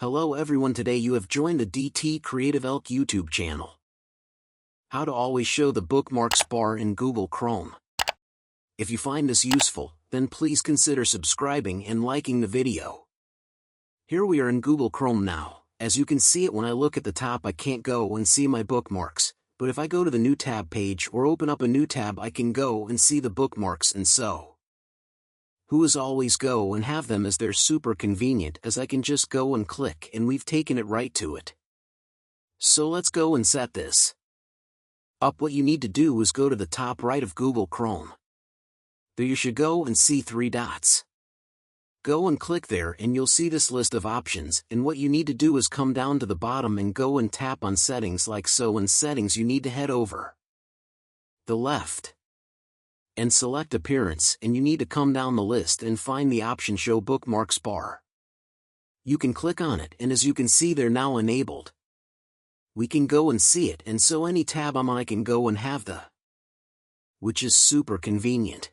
Hello everyone, today you have joined the DT Creative Elk YouTube channel. How to always show the bookmarks bar in Google Chrome. If you find this useful, then please consider subscribing and liking the video. Here we are in Google Chrome now. As you can see it when I look at the top, I can't go and see my bookmarks, but if I go to the new tab page or open up a new tab, I can go and see the bookmarks, and so who is always go and have them, as they're super convenient, as I can just go and click and we've taken it right to it. So let's go and set this up. What you need to do is go to the top right of Google Chrome. There you should go and see three dots. Go and click there and you'll see this list of options, and what you need to do is come down to the bottom and go and tap on settings like so. In settings you need to head over the left and select appearance, and you need to come down the list and find the option show bookmarks bar. You can click on it, and as you can see they're now enabled. We can go and see it, and so any tab I'm on I can go and have which is super convenient.